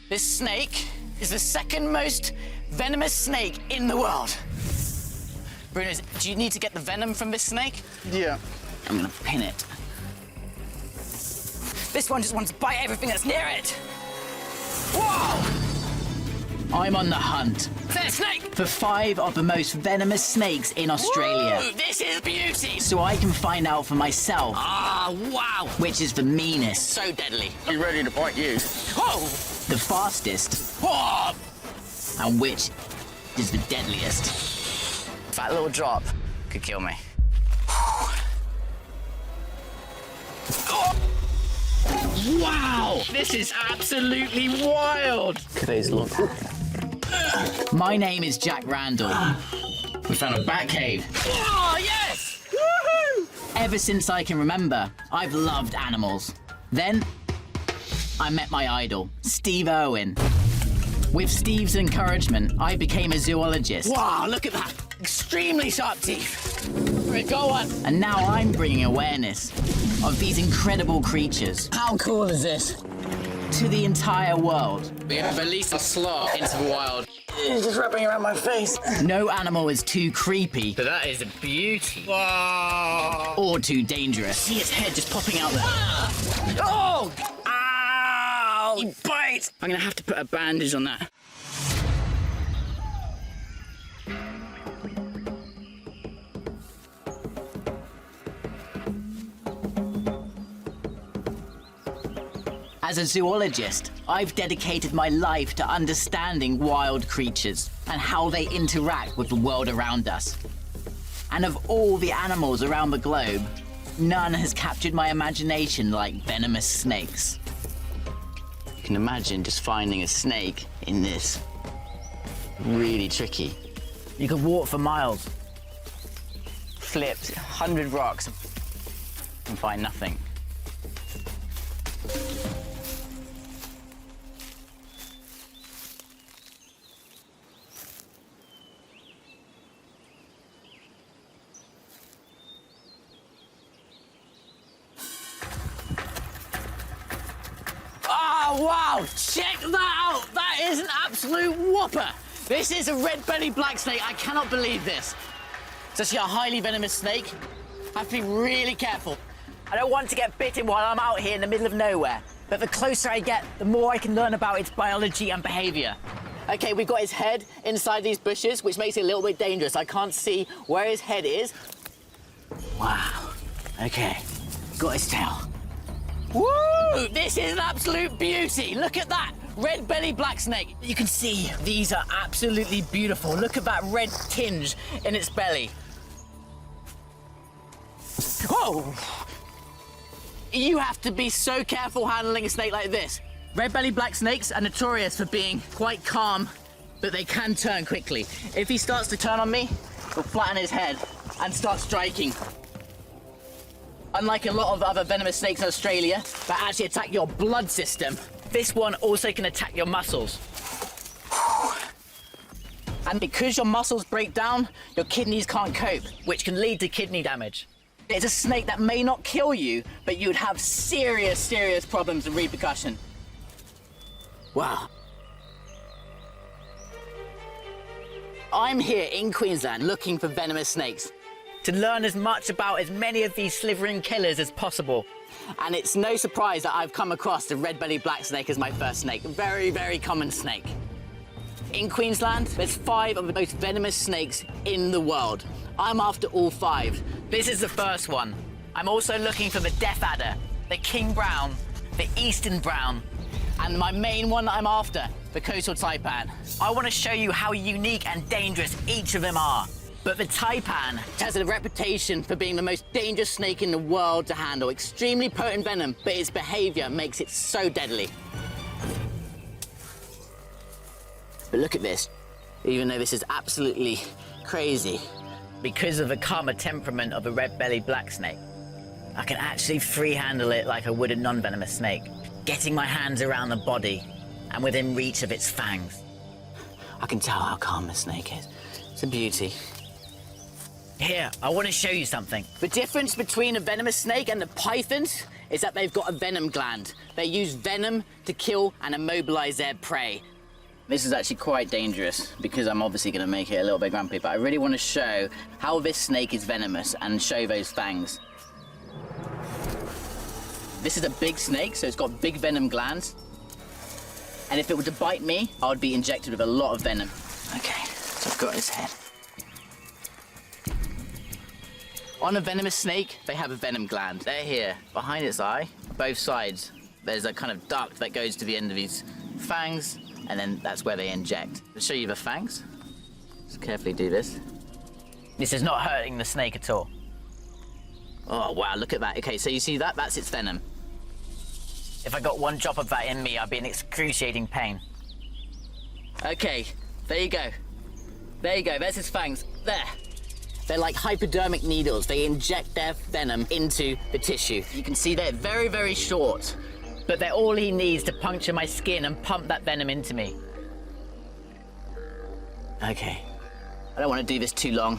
This snake is the second most venomous snake in the world. Bruno, do you need to get the venom from this snake? Yeah. I'm gonna pin it. This one just wants to bite everything that's near it. Whoa! I'm on the hunt. Fair snake! For 5 of the most venomous snakes in Australia. Woo, this is beauty! So I can find out for myself. Ah, wow! Which is the meanest. So deadly. Are you ready to bite you? Whoa! The fastest. Whoa! And which is the deadliest. That little drop could kill me. Wow! This is absolutely wild! Today's long. My name is Jack Randall. We found a bat cave. Oh, yes! Woohoo! Ever since I can remember, I've loved animals. Then, I met my idol, Steve Irwin. With Steve's encouragement, I became a zoologist. Wow, look at that! Extremely sharp teeth. Right, go on. And now I'm bringing awareness of these incredible creatures. How cool is this? To the entire world. We have released a sloth into the wild. It's just wrapping around my face. No animal is too creepy. But that is a beauty. Wow. Or too dangerous. See its head just popping out there. Oh! Ow! He bites! I'm gonna have to put a bandage on that. As a zoologist, I've dedicated my life to understanding wild creatures and how they interact with the world around us. And of all the animals around the globe, none has captured my imagination like venomous snakes. You can imagine just finding a snake in this. Really tricky. You could walk for miles, flip 100 rocks, and find nothing. Oh, wow! Check that out! That is an absolute whopper! This is a red-bellied black snake. I cannot believe this. It's actually a highly venomous snake. I have to be really careful. I don't want to get bitten while I'm out here in the middle of nowhere. But the closer I get, the more I can learn about its biology and behavior. Okay, we've got his head inside these bushes, which makes it a little bit dangerous. I can't see where his head is. Wow. Okay, got his tail. Woo! This is an absolute beauty. Look at that. Red-bellied black snake. You can see these are absolutely beautiful. Look at that red tinge in its belly. Whoa! You have to be so careful handling a snake like this. Red-bellied black snakes are notorious for being quite calm, but they can turn quickly. If he starts to turn on me, he'll flatten his head and start striking. Unlike a lot of other venomous snakes in Australia that actually attack your blood system, this one also can attack your muscles. And because your muscles break down, your kidneys can't cope, which can lead to kidney damage. It's a snake that may not kill you, but you would have serious, serious problems and repercussion. Wow. I'm here in Queensland looking for venomous snakes to learn as much about as many of these slithering killers as possible. And it's no surprise that I've come across the red-bellied black snake as my first snake. A very, very common snake. In Queensland, there's 5 of the most venomous snakes in the world. I'm after all 5. This is the first one. I'm also looking for the death adder, the king brown, the eastern brown, and my main one that I'm after, the coastal taipan. I want to show you how unique and dangerous each of them are. But the taipan has a reputation for being the most dangerous snake in the world to handle. Extremely potent venom, but its behavior makes it so deadly. But look at this. Even though this is absolutely crazy, because of the calmer temperament of a red-bellied black snake, I can actually free-handle it like I would a non-venomous snake, getting my hands around the body and within reach of its fangs. I can tell how calm the snake is. It's a beauty. Here, I want to show you something. The difference between a venomous snake and the pythons is that they've got a venom gland. They use venom to kill and immobilize their prey. This is actually quite dangerous because I'm obviously going to make it a little bit grumpy, but I really want to show how this snake is venomous and show those fangs. This is a big snake, so it's got big venom glands. And if it were to bite me, I would be injected with a lot of venom. Okay, so I've got his head. On a venomous snake, they have a venom gland. They're here, behind its eye, both sides. There's a kind of duct that goes to the end of these fangs, and then that's where they inject. I'll show you the fangs. Just carefully do this. This is not hurting the snake at all. Oh, wow, look at that. Okay, so you see that? That's its venom. If I got one drop of that in me, I'd be in excruciating pain. Okay, there you go. There you go, there's its fangs. There. They're like hypodermic needles. They inject their venom into the tissue. You can see they're very, very short. But they're all he needs to puncture my skin and pump that venom into me. Okay. I don't want to do this too long.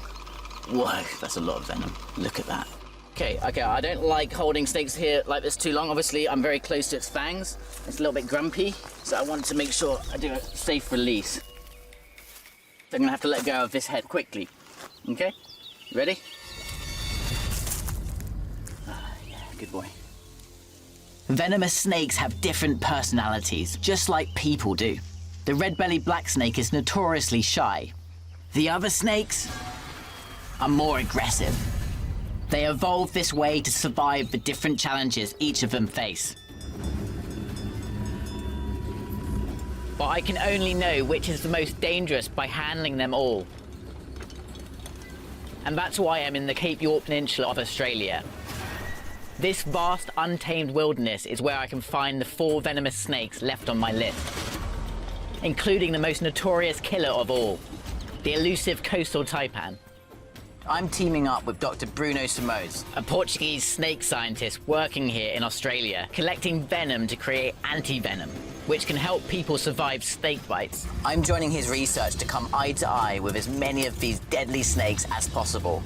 Whoa, that's a lot of venom. Look at that. Okay, I don't like holding snakes here like this too long. Obviously, I'm very close to its fangs. It's a little bit grumpy, so I want to make sure I do a safe release. So I'm gonna have to let go of this head quickly. Okay, you ready? Yeah, good boy. Venomous snakes have different personalities, just like people do. The red-bellied black snake is notoriously shy. The other snakes are more aggressive. They evolved this way to survive the different challenges each of them face. But I can only know which is the most dangerous by handling them all. And that's why I'm in the Cape York Peninsula of Australia. This vast, untamed wilderness is where I can find the 4 venomous snakes left on my list, including the most notorious killer of all, the elusive coastal taipan. I'm teaming up with Dr. Bruno Simões, a Portuguese snake scientist working here in Australia, collecting venom to create anti-venom, which can help people survive snake bites. I'm joining his research to come eye to eye with as many of these deadly snakes as possible.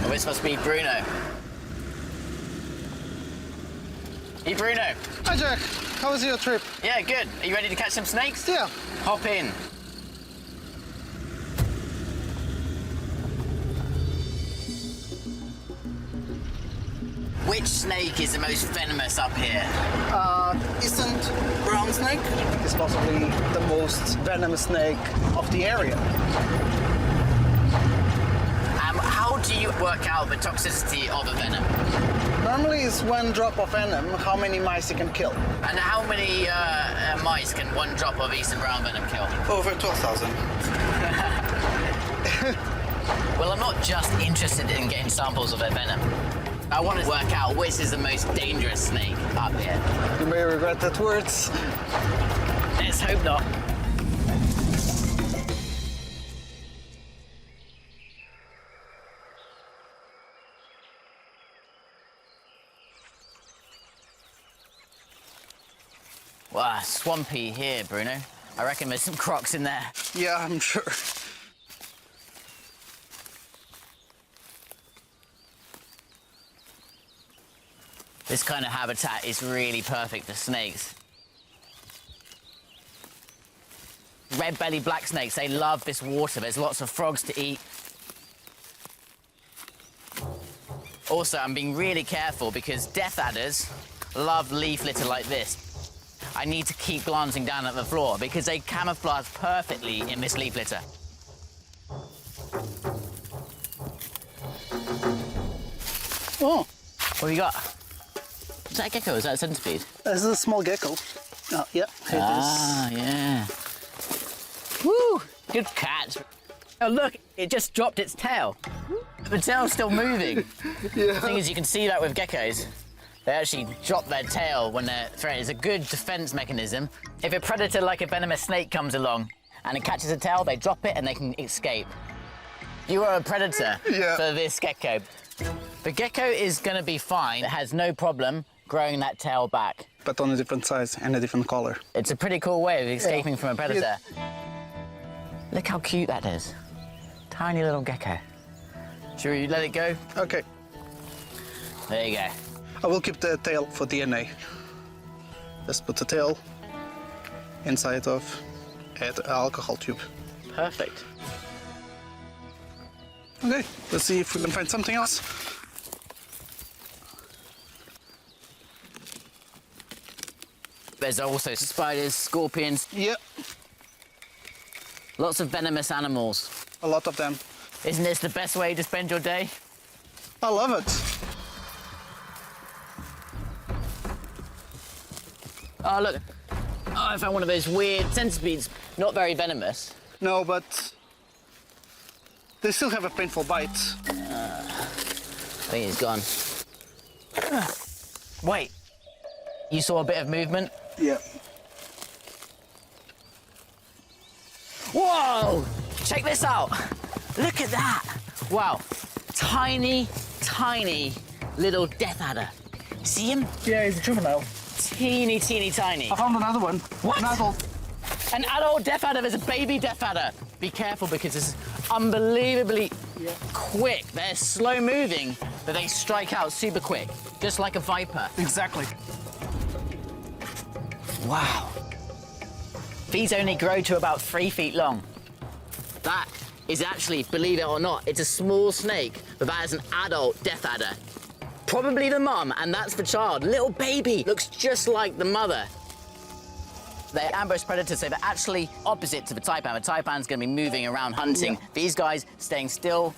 Oh, this must be Bruno. Hey, Bruno. Hi, Jack. How was your trip? Yeah, good. Are you ready to catch some snakes? Yeah. Hop in. Which snake is the most venomous up here? Isn't brown snake is possibly the most venomous snake of the area. How do you work out the toxicity of a venom? Normally it's 1 drop of venom, how many mice you can kill. And how many mice can 1 drop of eastern brown venom kill? Over 12,000. Well, I'm not just interested in getting samples of their venom. I want to work out which is the most dangerous snake up here. You may regret that words. Let's hope not. Wow, swampy here, Bruno. I reckon there's some crocs in there. Yeah, I'm sure. This kind of habitat is really perfect for snakes. Red-bellied black snakes, they love this water. There's lots of frogs to eat. Also, I'm being really careful because death adders love leaf litter like this. I need to keep glancing down at the floor because they camouflage perfectly in this leaf litter. Oh, What have you got? Is that a gecko? Is that a centipede? this is a small gecko. Oh, yeah, here it is. Yeah. Woo! Good catch. Oh, look, it just dropped its tail. The tail's still moving. Yeah. The thing is, you can see that with geckos. They actually drop their tail when they're threatened. It's a good defense mechanism. If a predator like a venomous snake comes along and it catches a tail, they drop it and they can escape. You are a predator Yeah. for this gecko. The gecko is going to be fine. It has no problem growing that tail back. But on a different size and a different color. It's a pretty cool way of escaping from a predator. Look how cute that is. Tiny little gecko. Should we let it go? Okay. There you go. I will keep the tail for DNA. Just put the tail inside of an alcohol tube. Perfect. Okay, let's see if we can find something else. There's also spiders, scorpions, Yeah, lots of venomous animals. a lot of them. Isn't this the best way to spend your day? I love it. Oh, look. Oh, I found one of those weird centipedes. Not very venomous. No, but they still have a painful bite. I think he's gone. Wait. You saw a bit of movement? Yeah. Whoa! Check this out. Look at that. Wow. Tiny, tiny little death adder. See him? Yeah, he's a juvenile. Teeny, teeny, tiny. I found another one. What? An adult. An adult death adder. There's a baby death adder. Be careful because this is unbelievably quick. They're slow moving, but they strike out super quick, just like a viper. Exactly. Wow. These only grow to about 3 feet long. That is actually, believe it or not, it's a small snake, but that is an adult death adder. Probably the mum, and that's the child. Little baby, looks just like the mother. They're ambush predators, so they're actually opposite to the taipan. The taipan's gonna be moving around hunting. Yeah. These guys staying still,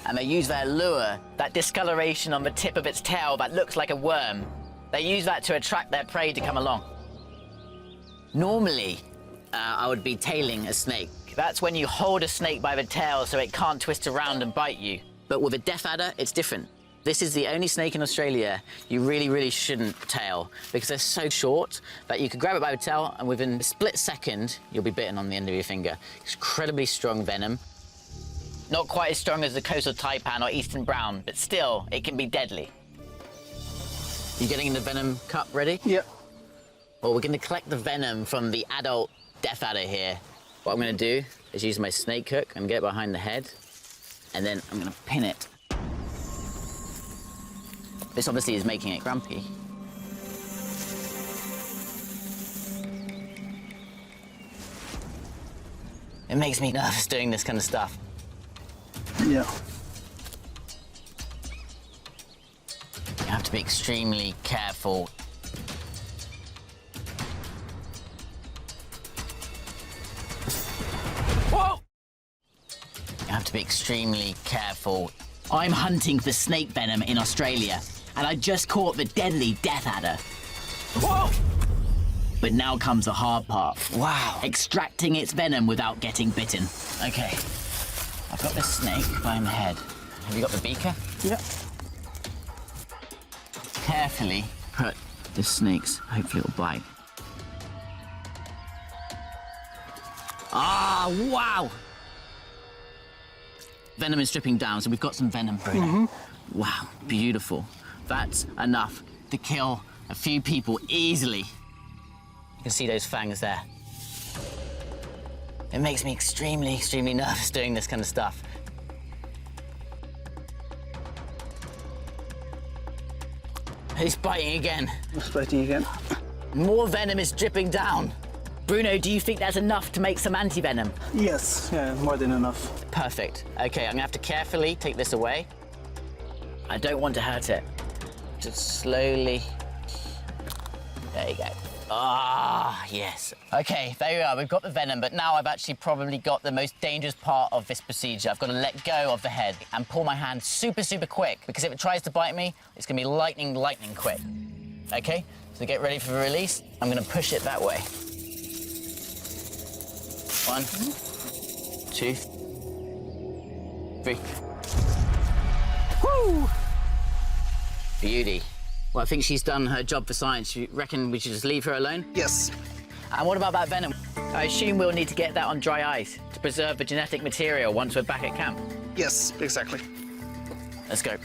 and they use their lure, that discoloration on the tip of its tail that looks like a worm. They use that to attract their prey to come along. Normally, I would be tailing a snake. That's when you hold a snake by the tail so it can't twist around and bite you. But with a death adder, it's different. This is the only snake in Australia you really, really shouldn't tail because they're so short that you could grab it by the tail and within a split second, you'll be bitten on the end of your finger. Incredibly strong venom. Not quite as strong as the coastal taipan or eastern brown, but still, it can be deadly. You getting the venom cup ready? Yeah. Well, we're going to collect the venom from the adult death adder here. What I'm going to do is use my snake hook and get behind the head, and then I'm going to pin it. This obviously is making it grumpy. It makes me nervous doing this kind of stuff. Yeah. You have to be extremely careful. Whoa! You have to be extremely careful. I'm hunting for snake venom in Australia, and I just caught the deadly death adder. Whoa! But now comes the hard part. Wow. Extracting its venom without getting bitten. Okay. I've got the snake by my head. Have you got the beaker? Yeah. Carefully put the snakes, hopefully it'll bite. Ah, wow! Venom is dripping down, so we've got some venom through there. Wow, beautiful. That's enough to kill a few people easily. You can see those fangs there. It makes me extremely, extremely nervous doing this kind of stuff. He's biting again. It's biting again. More venom is dripping down. Bruno, do you think that's enough to make some anti-venom? Yes, yeah, more than enough. Perfect. Okay, I'm gonna have to carefully take this away. I don't want to hurt it. Just slowly. There you go. Ah, yes. Okay, there we are. We've got the venom, but now I've actually probably got the most dangerous part of this procedure. I've got to let go of the head and pull my hand super, super quick, because if it tries to bite me, it's gonna be lightning, lightning quick. Okay, so get ready for the release. I'm gonna push it that way. 1, 2, 3. Woo! Beauty. Well, I think she's done her job for science. You reckon we should just leave her alone? Yes. And what about that venom? I assume we'll need to get that on dry ice to preserve the genetic material once we're back at camp. Yes, exactly. Let's go.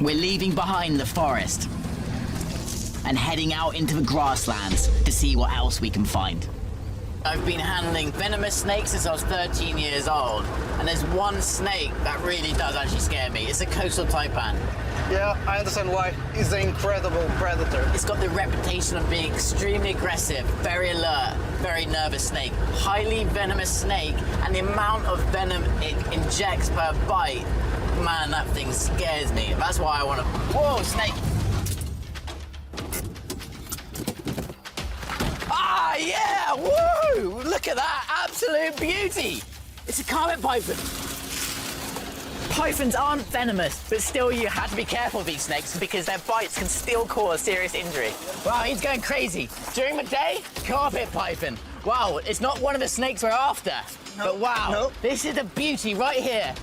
We're leaving behind the forest and heading out into the grasslands to see what else we can find. I've been handling venomous snakes since I was 13 years old, and there's one snake that really does actually scare me. It's a coastal taipan. Yeah, I understand why. He's an incredible predator. It's got the reputation of being extremely aggressive, very alert, very nervous snake, highly venomous snake, and the amount of venom it injects per bite, man, that thing scares me. That's why I want to... Whoa, snake! Ah, yeah! Woo! Look at that! Absolute beauty! It's a carpet python. Pythons aren't venomous, but still you have to be careful of these snakes because their bites can still cause serious injury. Wow, he's going crazy. During the day, carpet python. Wow, it's not one of the snakes we're after. But wow, this is a beauty right here.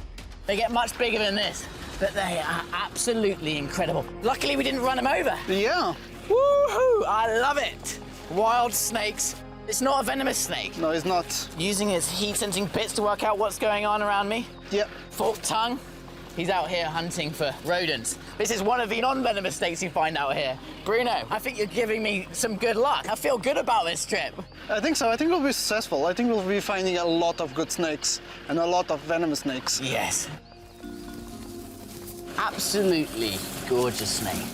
They get much bigger than this, but they are absolutely incredible. Luckily, we didn't run them over. Yeah. Woohoo! I love it. Wild snakes. It's not a venomous snake. No, it's not. Using his heat-sensing bits to work out what's going on around me. Yep. Forked tongue. He's out here hunting for rodents. This is one of the non-venomous snakes you find out here. Bruno, I think you're giving me some good luck. I feel good about this trip. I think so. I think we'll be successful. I think we'll be finding a lot of good snakes and a lot of venomous snakes. Yes. Absolutely gorgeous snake.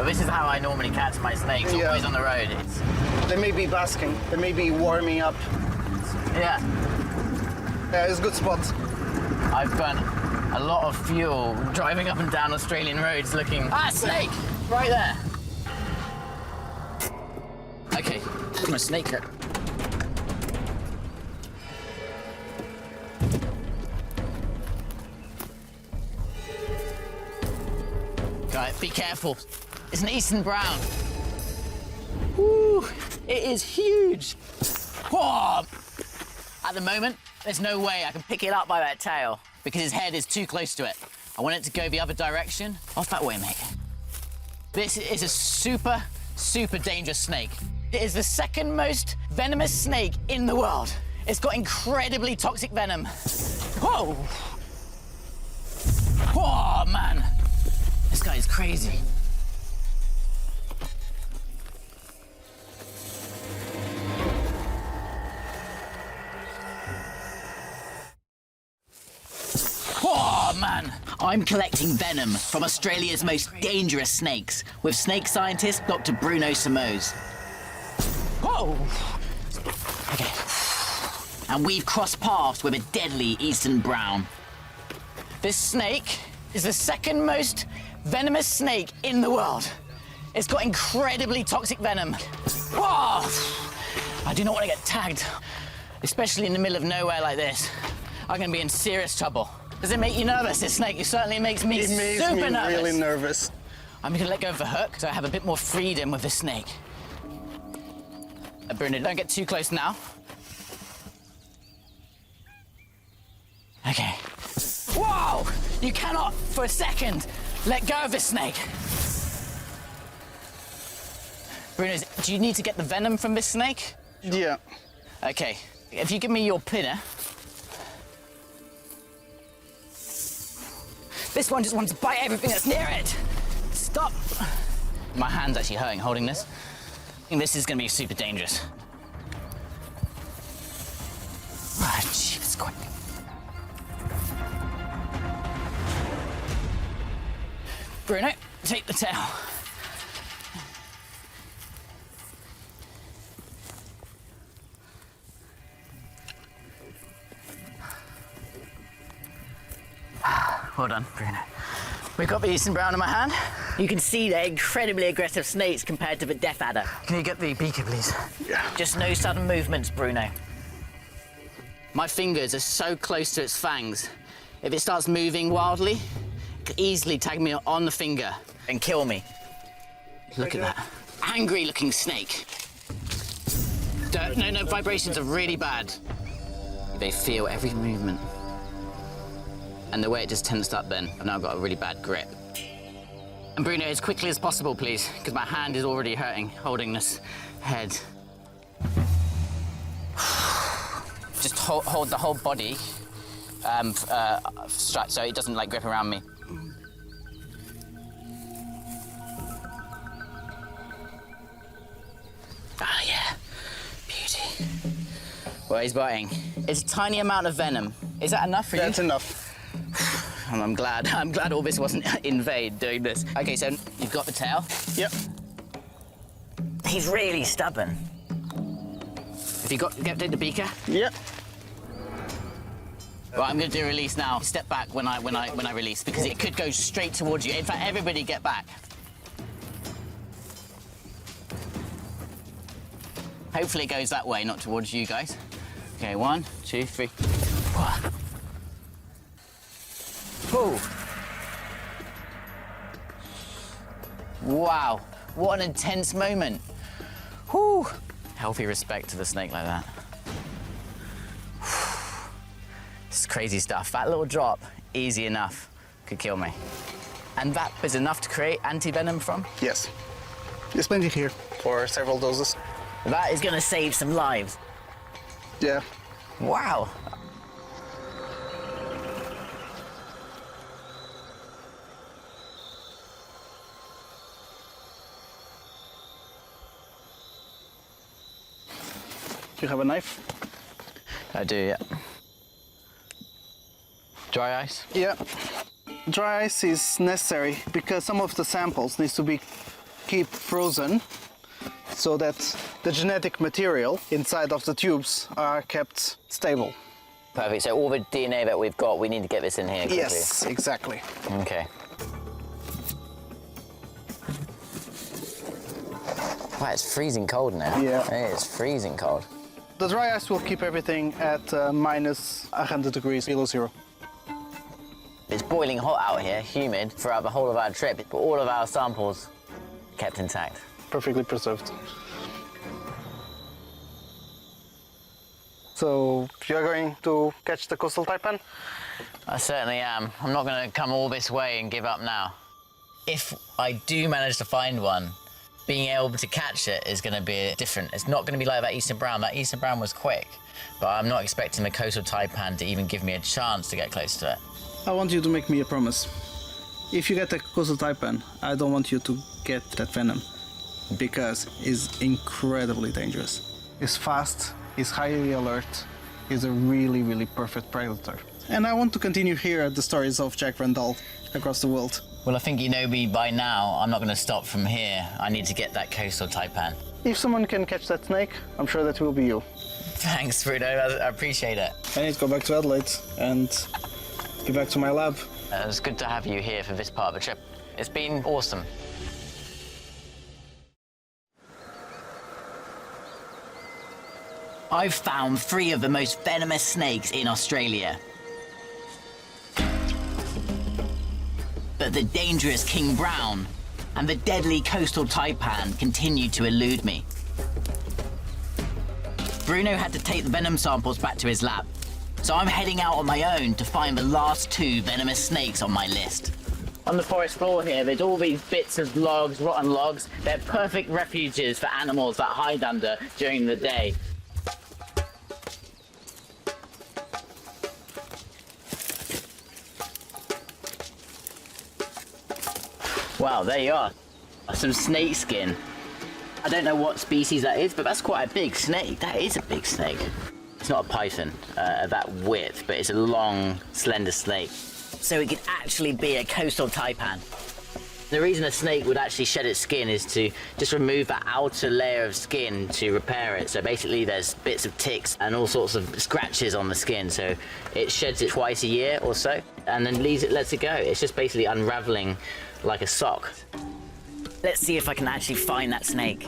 This is how I normally catch my snakes, always on the road. They may be basking, they may be warming up. Yeah. Yeah, it's a good spot. I've burnt a lot of fuel driving up and down Australian roads looking... Ah, snake! Right there. Okay, I'm a snake. Right, be careful. It's an eastern brown. Woo! It is huge. Whoa! At the moment, there's no way I can pick it up by that tail because his head is too close to it. I want it to go the other direction. Off that way, mate. This is a super, super dangerous snake. It is the second most venomous snake in the world. It's got incredibly toxic venom. Whoa! Whoa, man. This guy is crazy. Oh, man! I'm collecting venom from Australia's most dangerous snakes with snake scientist Dr. Bruno Simoes. Whoa! Okay. And we've crossed paths with a deadly eastern brown. This snake is the second most venomous snake in the world. It's got incredibly toxic venom. Whoa! I do not want to get tagged, especially in the middle of nowhere like this. I'm going to be in serious trouble. Does it make you nervous, this snake? It certainly makes me super nervous. It makes me really nervous. I'm going to let go of the hook so I have a bit more freedom with the snake. Bruno, don't get too close now. Okay. Whoa! You cannot, for a second, let go of this snake. Bruno, do you need to get the venom from this snake? Yeah. Okay. If you give me your pinner. This one just wants to bite everything that's near it. Stop. My hand's actually hurting holding this. I think this is going to be super dangerous. Ah, jeez, quick. Bruno, take the tail. Well done, Bruno. We've got the eastern brown in my hand. You can see they're incredibly aggressive snakes compared to the death adder. Can you get the beaker, please? Yeah. Just no sudden movements, Bruno. My fingers are so close to its fangs. If it starts moving wildly, it could easily tag me on the finger and kill me. Look at that. Angry-looking snake. No, vibrations are really bad. They feel every movement. and the way it just tensed up then, I've now got a really bad grip. And Bruno, as quickly as possible, please, because my hand is already hurting holding this head. Just hold the whole body strapped so it doesn't like grip around me. Ah, yeah, beauty. Well, he's biting. It's a tiny amount of venom. Is that enough for you? That's enough. I'm glad all this wasn't in vain doing this. Okay, so you've got the tail. Yep. He's really stubborn. Have you got the beaker? Yep. Well, I'm going to do a release now. Step back when I release because it could go straight towards you. In fact, everybody get back. Hopefully it goes that way, not towards you guys. Okay, 1, 2, 3. Whoa. Wow, what an intense moment. Whew. Healthy respect to the snake like that. This is crazy stuff. That little drop, easy enough, could kill me. And that is enough to create anti-venom from? Yes. There's plenty here for several doses. That is gonna save some lives. Yeah. Wow. Do you have a knife? I do, yeah. Dry ice? Yeah. Dry ice is necessary because some of the samples needs to be keep frozen so that the genetic material inside of the tubes are kept stable. Perfect, so all the DNA that we've got, we need to get this in here quickly. Yes, exactly. Okay. Wow, it's freezing cold now. Yeah. It is freezing cold. The dry ice will keep everything at minus 100 degrees below zero. It's boiling hot out here, humid, throughout the whole of our trip, but all of our samples kept intact. Perfectly preserved. So, you're going to catch the coastal taipan? I certainly am. I'm not going to come all this way and give up now. If I do manage to find one, being able to catch it is going to be different. It's not going to be like that Eastern Brown. That Eastern Brown was quick, but I'm not expecting the coastal taipan to even give me a chance to get close to it. I want you to make me a promise. If you get a coastal taipan, I don't want you to get that venom, because it's incredibly dangerous. It's fast, it's highly alert, it's a really, really perfect predator. And I want to continue here at the stories of Jack Randall across the world. Well, I think you know me by now. I'm not going to stop from here. I need to get that coastal taipan. If someone can catch that snake, I'm sure that will be you. Thanks, Bruno. I appreciate it. I need to go back to Adelaide and get back to my lab. It's good to have you here for this part of the trip. It's been awesome. I've found 3 of the most venomous snakes in Australia. But the dangerous King Brown and the deadly coastal taipan continue to elude me. Bruno had to take the venom samples back to his lab, so I'm heading out on my own to find the last 2 venomous snakes on my list. On the forest floor here, there's all these bits of logs, rotten logs. They're perfect refuges for animals that hide under during the day. Wow, there you are. Some snake skin. I don't know what species that is, but that's quite a big snake. That is a big snake. It's not a python of that width, but it's a long, slender snake. So it could actually be a coastal taipan. The reason a snake would actually shed its skin is to just remove that outer layer of skin to repair it. So basically there's bits of ticks and all sorts of scratches on the skin. So it sheds it twice a year or so and then lets it go. It's just basically unraveling like a sock. Let's see if I can actually find that snake.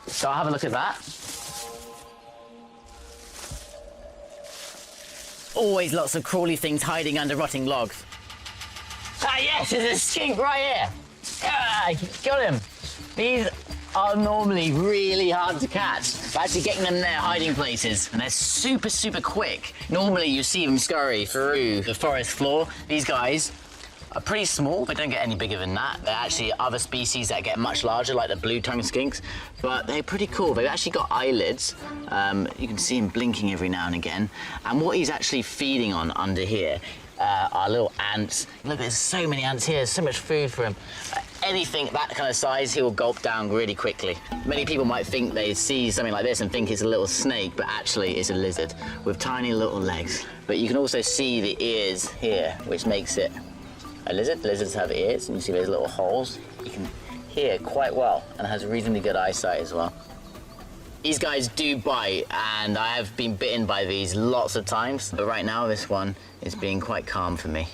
So I'll have a look at that. Always lots of crawly things hiding under rotting logs. Ah yes, there's a skink right here. Ah. I got him. These are normally really hard to catch. But actually getting them in their hiding places, and they're super, super quick. Normally you see them scurry through the forest floor. These guys are pretty small. They don't get any bigger than that. They're actually other species that get much larger, like the blue-tongued skinks, but they're pretty cool. They've actually got eyelids. You can see him blinking every now and again. And what he's actually feeding on under here are little ants. Look, there's so many ants here, so much food for him. Anything that kind of size, he'll gulp down really quickly. Many people might think they see something like this and think it's a little snake, but actually it's a lizard with tiny little legs. But you can also see the ears here, which makes it a lizard. Lizards have ears, and you see those little holes. You can hear quite well, and has reasonably good eyesight as well. These guys do bite, and I have been bitten by these lots of times, but right now this one is being quite calm for me.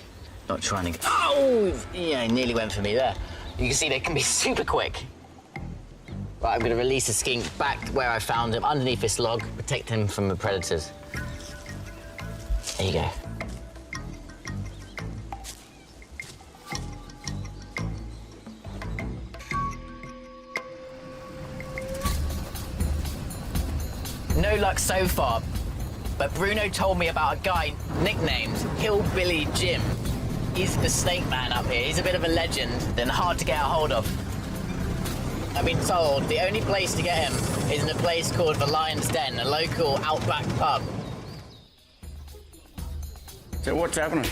Not trying to... Oh! Yeah, he nearly went for me there. You can see they can be super quick. Right, I'm going to release the skink back where I found him, underneath this log, protect him from the predators. There you go. No luck so far, but Bruno told me about a guy nicknamed Hillbilly Jim. He's the snake man up here. He's a bit of a legend and hard to get a hold of. I've been told the only place to get him is in a place called the Lion's Den, a local outback pub. So what's happening?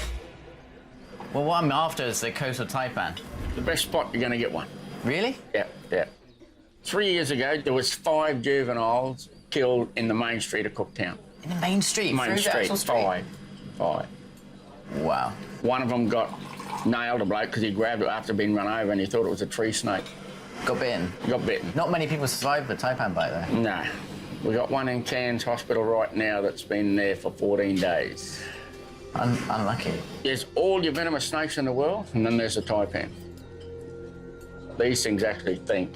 Well, what I'm after is the coastal taipan. The best spot you're going to get one. Really? Yeah. 3 years ago, there was 5 juveniles killed in the main street of Cooktown. In the main street? Main Through the street, actual street? 5. Wow. One of them got nailed, a bloke, because he grabbed it after being run over and he thought it was a tree snake. Got bitten? He got bitten. Not many people survive the taipan bite, though. No. We got one in Cairns Hospital right now that's been there for 14 days. Unlucky. There's all your venomous snakes in the world, and then there's the taipan. These things actually think.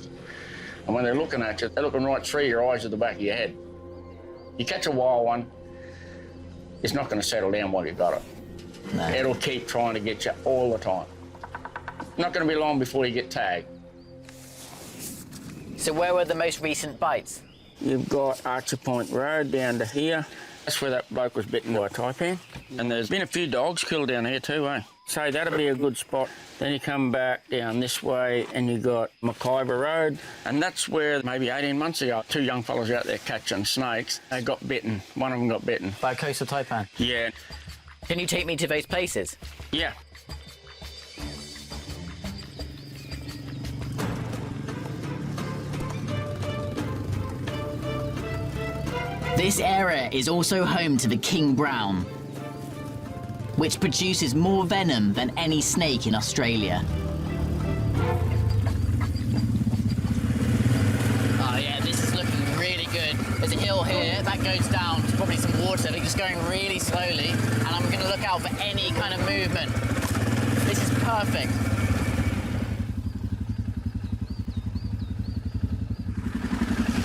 And when they're looking at you, they're looking right through your eyes at the back of your head. You catch a wild one, it's not going to settle down while you got it. No. It'll keep trying to get you all the time. Not going to be long before you get tagged. So where were the most recent bites? You've got Archer Point Road down to here. That's where that bloke was bitten by a taipan. And there's been a few dogs killed down here too, eh? So that'll be a good spot. Then you come back down this way and you got Mackayber Road. And that's where maybe 18 months ago, 2 young fellas out there catching snakes, they got bitten. One of them got bitten. By a coastal taipan? Yeah. Can you take me to those places? Yeah. This area is also home to the king brown, which produces more venom than any snake in Australia. Oh yeah, this is looking really good. There's a hill here, that goes down to probably some water. They're just going really slowly, and I'm gonna look out for any kind of movement. This is perfect.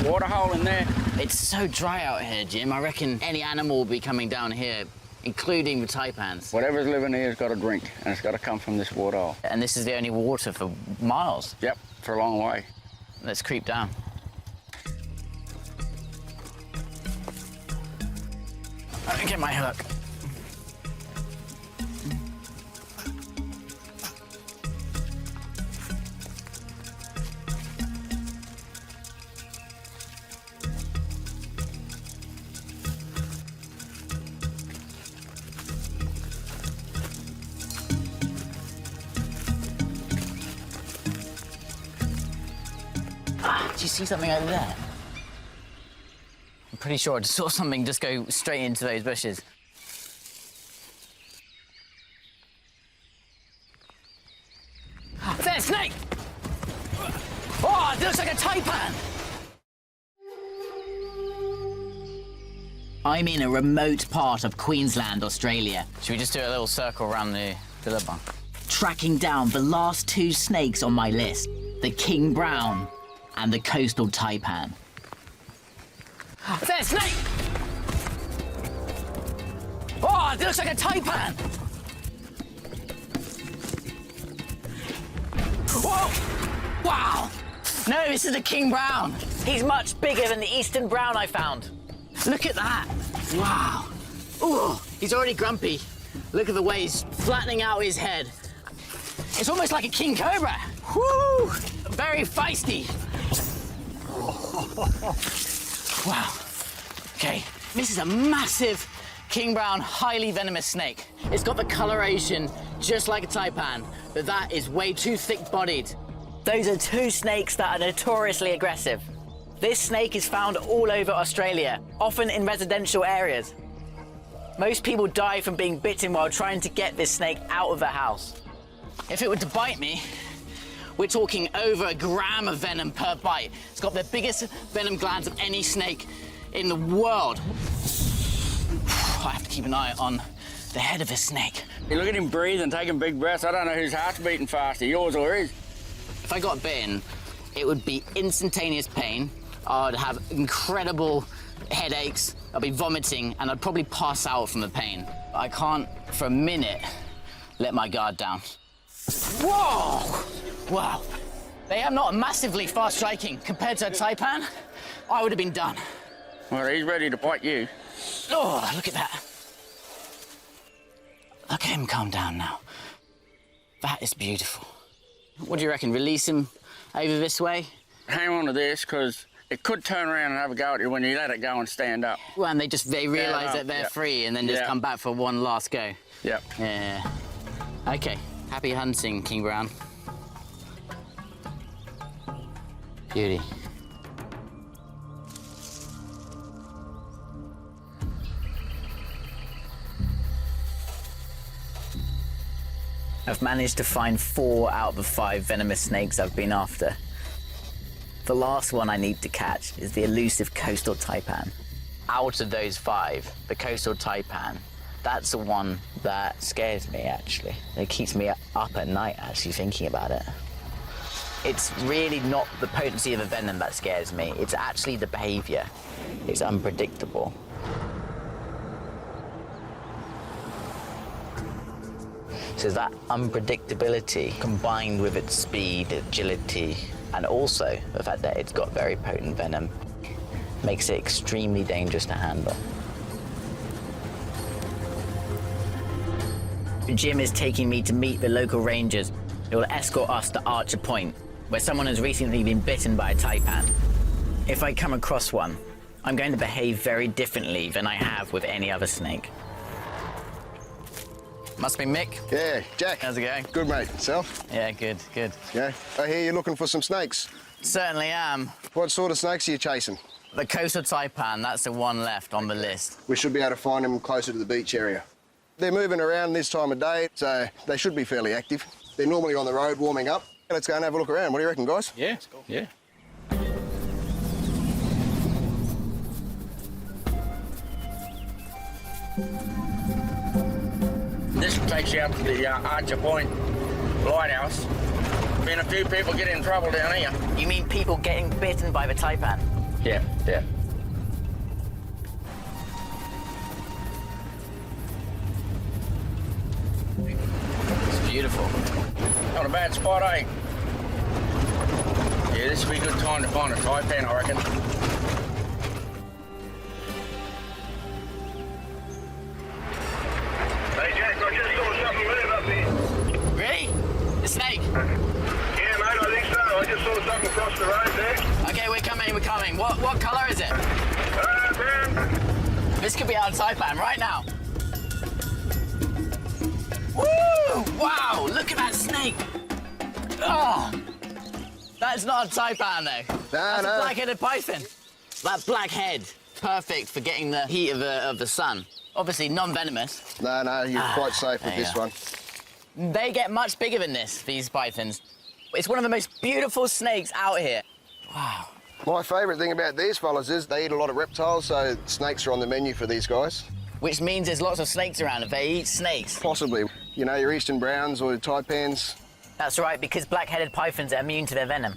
Waterhole in there. It's so dry out here, Jim. I reckon any animal will be coming down here, including the taipans. Whatever's living here has got a drink, and it's got to come from this waterhole. And this is the only water for miles. Yep, for a long way. Let's creep down. Get my hook. Do you see something over there? I'm pretty sure I just saw something just go straight into those bushes. There's a snake! Oh, it looks like a taipan! I'm in a remote part of Queensland, Australia. Should we just do a little circle around the billabong? Tracking down the last 2 snakes on my list, the king brown and the coastal taipan. There's a snake! Oh, it looks like a taipan! Whoa! Wow! No, this is a king brown. He's much bigger than the eastern brown I found. Look at that. Wow. Ooh, he's already grumpy. Look at the way he's flattening out his head. It's almost like a king cobra. Woo! Very feisty. Wow. Okay, this is a massive king brown, highly venomous snake. It's got the coloration just like a taipan, but that is way too thick-bodied. Those are two snakes that are notoriously aggressive. This snake is found all over Australia, often in residential areas. Most people die from being bitten while trying to get this snake out of the house. If it were to bite me, we're talking over a gram of venom per bite. It's got the biggest venom glands of any snake in the world. I have to keep an eye on the head of this snake. You look at him breathing, taking big breaths. I don't know whose heart's beating faster, yours or his. If I got bitten, it would be instantaneous pain. I'd have incredible headaches, I'd be vomiting, and I'd probably pass out from the pain. I can't, for a minute, let my guard down. Whoa! Wow. They are not massively fast striking. Compared to a taipan, I would have been done. Well, he's ready to bite you. Oh, look at that. Look at him calm down now. That is beautiful. What do you reckon? Release him over this way? Hang on to this, because it could turn around and have a go at you when you let it go and stand up. Well, and they realise that they're free and then just come back for one last go. Yep. Yeah. Okay. Happy hunting, King Brown. Beauty. I've managed to find 4 out of the 5 venomous snakes I've been after. The last one I need to catch is the elusive coastal taipan. Out of those 5, the coastal taipan, that's the one that scares me, actually. It keeps me up at night, actually, thinking about it. It's really not the potency of the venom that scares me. It's actually the behavior. It's unpredictable. So that unpredictability combined with its speed, agility, and also the fact that it's got very potent venom makes it extremely dangerous to handle. Jim is taking me to meet the local rangers who will escort us to Archer Point, where someone has recently been bitten by a taipan. If I come across one, I'm going to behave very differently than I have with any other snake. Must be Mick. Yeah, Jack. How's it going? Good, mate. Self? Yeah, good, good. Yeah. I hear you're looking for some snakes. Certainly am. What sort of snakes are you chasing? The coastal taipan, that's the one left on the list. We should be able to find them closer to the beach area. They're moving around this time of day, so they should be fairly active. They're normally on the road warming up. Let's go and have a look around. What do you reckon, guys? Yeah, yeah. This takes you up to the Archer Point lighthouse. Been a few people get in trouble down here. You mean people getting bitten by the taipan? Yeah, yeah. It's beautiful. Not a bad spot, eh? Yeah, this would be a good time to find a taipan, I reckon. Hey, Jack, I just saw something move up there. Really? The snake? Yeah, mate, I think so. I just saw something cross the road there. Okay, we're coming, we're coming. What colour is it? Brown. This could be our taipan right now. Woo! Wow, look at that snake. Oh, that's not a taipan though. That's a black-headed python. That black head, perfect for getting the heat of the sun. Obviously non-venomous. No, you're quite safe with there this you one. They get much bigger than this, these pythons. It's one of the most beautiful snakes out here. Wow. My favourite thing about these fellas is they eat a lot of reptiles, so snakes are on the menu for these guys. Which means there's lots of snakes around if they eat snakes. Possibly. You know, your eastern browns or your taipans. That's right, because black-headed pythons are immune to their venom.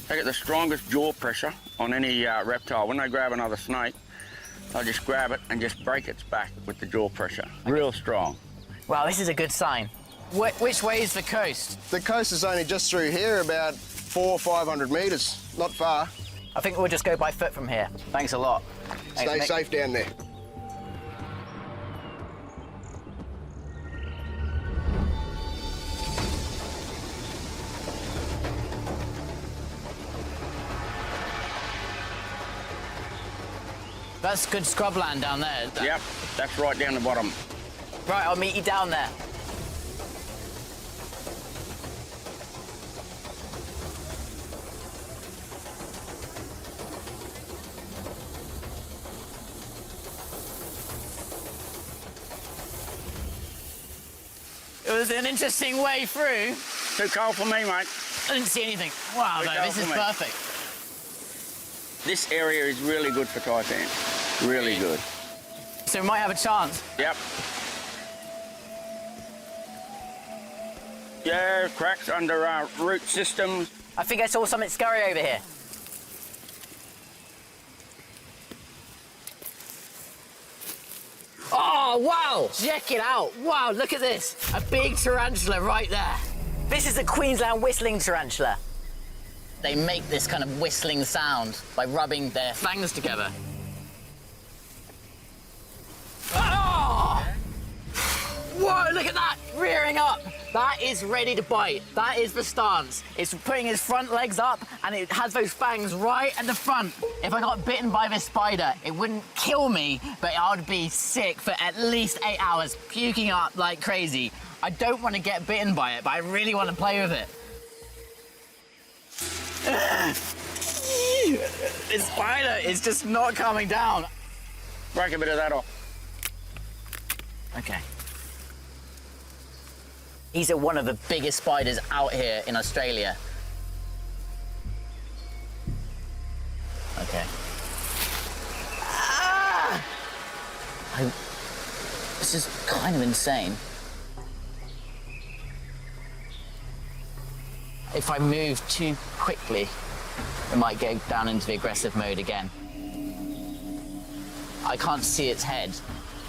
They get the strongest jaw pressure on any reptile. When they grab another snake, they'll just grab it and just break its back with the jaw pressure. Real strong. Wow, this is a good sign. Which way is the coast? The coast is only just through here, about 400 or 500 metres, not far. I think we'll just go by foot from here. Thanks a lot. Stay safe down there. That's good scrubland down there. Yep, that's right down the bottom. Right, I'll meet you down there. It was an interesting way through. Too cold for me, mate. I didn't see anything. Wow, Too though, cold this is for me. perfect. This area is really good for taipan. Really good. So we might have a chance. Yep. Yeah, cracks under our root systems. I think I saw something scurry over here. Oh, wow! Check it out. Wow, look at this. A big tarantula right there. This is a Queensland whistling tarantula. They make this kind of whistling sound by rubbing their fangs together. Oh! Whoa, look at that, rearing up. That is ready to bite. That is the stance. It's putting his front legs up and it has those fangs right at the front. If I got bitten by this spider, it wouldn't kill me, but I would be sick for at least 8 hours, puking up like crazy. I don't want to get bitten by it, but I really want to play with it. This spider is just not calming down. Break a bit of that off. Okay. These are one of the biggest spiders out here in Australia. Okay. Ah! This is kind of insane. If I move too quickly, it might go down into the aggressive mode again. I can't see its head.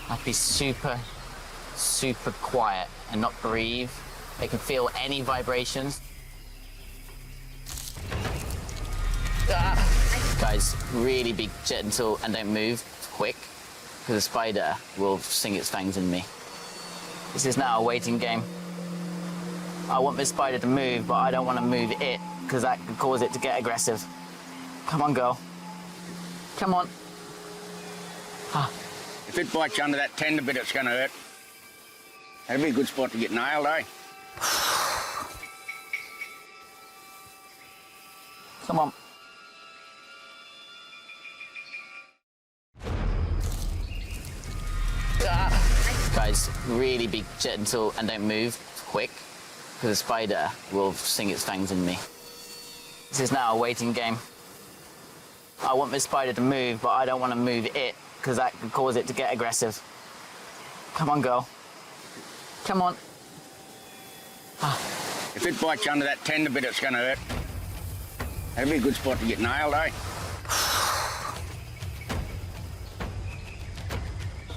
I have to be super quiet and not breathe. They can feel any vibrations. Ah. Guys, really be gentle and don't move quick, because the spider will sink its fangs in me. This is now a waiting game. I want this spider to move, but I don't want to move it, because that could cause it to get aggressive. Come on, girl. Come on. Ah. If it bites you under that tender bit, it's going to hurt. That'd be a good spot to get nailed, eh? Come on. Ah. Guys, really be gentle and don't move quick, because the spider will sink its fangs in me. This is now a waiting game. I want this spider to move, but I don't want to move it, because that could cause it to get aggressive. Come on, girl. Come on. Ah. If it bites you under that tender bit, it's going to hurt. That'd be a good spot to get nailed, eh?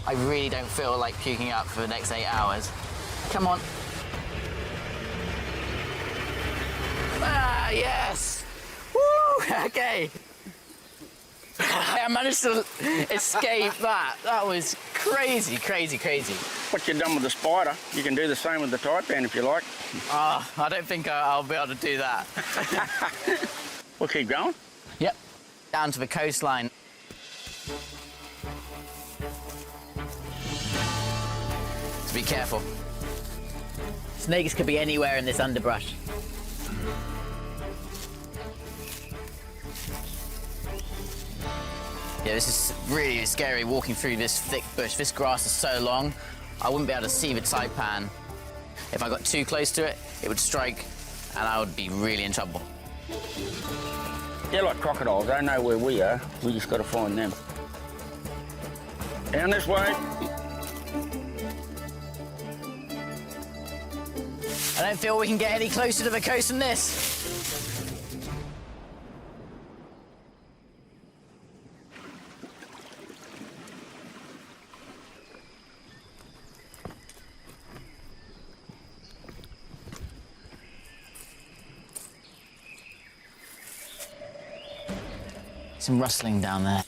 I really don't feel like puking up for the next 8 hours. Come on. Ah, yes! Woo! Okay. I managed to escape that. That was crazy, crazy, crazy. What you've done with the spider, you can do the same with the taipan if you like. I don't think I'll be able to do that. We'll keep going. Yep. Down to the coastline. So be careful. Snakes could be anywhere in this underbrush. Yeah, this is really scary walking through this thick bush. This grass is so long, I wouldn't be able to see the taipan. If I got too close to it, it would strike and I would be really in trouble. They're like crocodiles. They know where we are. We just got to find them. Down this way. I don't feel we can get any closer to the coast than this. Some rustling down there.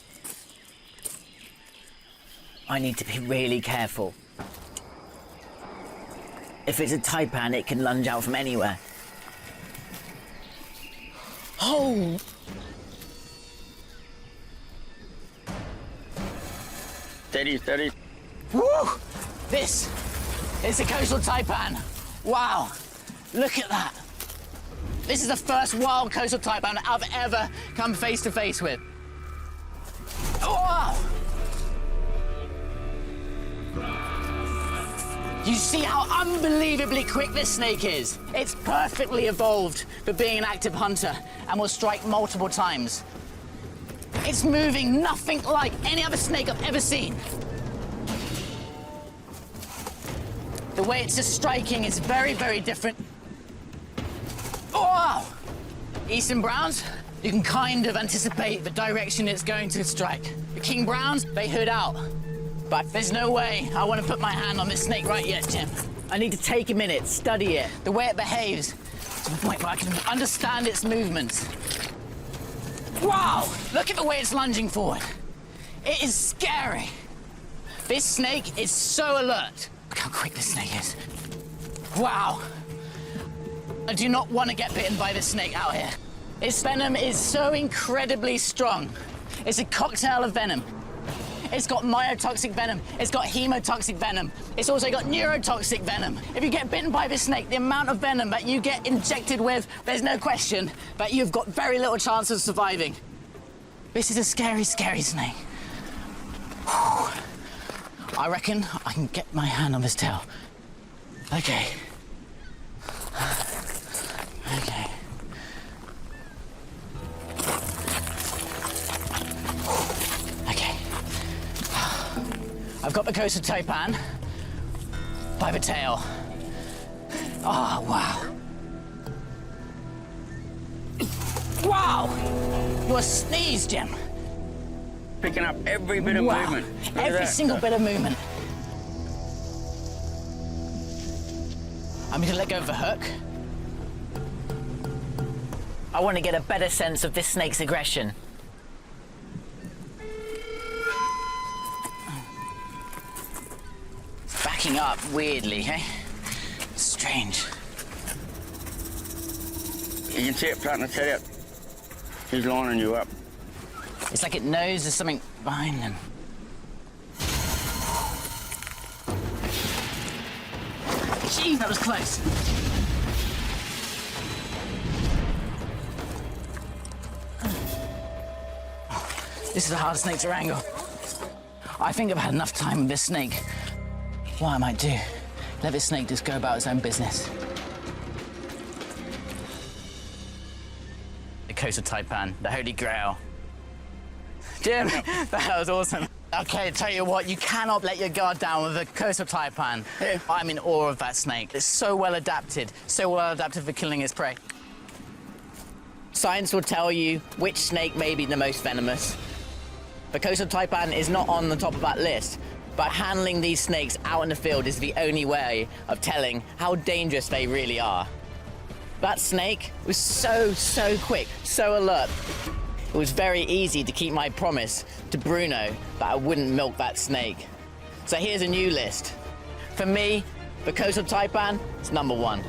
I need to be really careful. If it's a taipan, it can lunge out from anywhere. Oh! Steady, steady. Woo! This is a coastal taipan. Wow! Look at that. This is the first wild coastal taipan I've ever come face to face with. Oh! You see how unbelievably quick this snake is? It's perfectly evolved for being an active hunter and will strike multiple times. It's moving nothing like any other snake I've ever seen. The way it's just striking is very, very different. Oh! Eastern browns, you can kind of anticipate the direction it's going to strike. The king browns, they hood out. But there's no way I want to put my hand on this snake right yet, Jim. I need to take a minute, study it, the way it behaves, to the point where I can understand its movements. Wow! Look at the way it's lunging forward. It is scary. This snake is so alert. Look how quick this snake is. Wow. I do not want to get bitten by this snake out here. Its venom is so incredibly strong. It's a cocktail of venom. It's got myotoxic venom, it's got hemotoxic venom, it's also got neurotoxic venom. If you get bitten by this snake, the amount of venom that you get injected with, there's no question that you've got very little chance of surviving. This is a scary, scary snake. Whew. I reckon I can get my hand on this tail. Okay. Okay. Okay. I've got the coastal taipan by the tail. Oh, wow. Wow! You're a sneeze, Jim. Picking up every bit of movement. Look at Every that. single bit of movement. I'm going to let go of the hook. I want to get a better sense of this snake's aggression. Backing up weirdly, eh? Strange. You can see it starting to set up. He's lining you up. It's like it knows there's something behind him. Jeez, that was close. This is a hard snake to wrangle. I think I've had enough time with this snake. What I might do, let this snake just go about its own business. The coastal taipan, the holy grail. Jim, that was awesome. Okay, tell you what, you cannot let your guard down with a coastal taipan. I'm in awe of that snake. It's so well adapted for killing its prey. Science will tell you which snake may be the most venomous. The coastal taipan is not on the top of that list, but handling these snakes out in the field is the only way of telling how dangerous they really are. That snake was so quick, so alert. It was very easy to keep my promise to Bruno that I wouldn't milk that snake. So here's a new list. For me, the coastal taipan is number 1.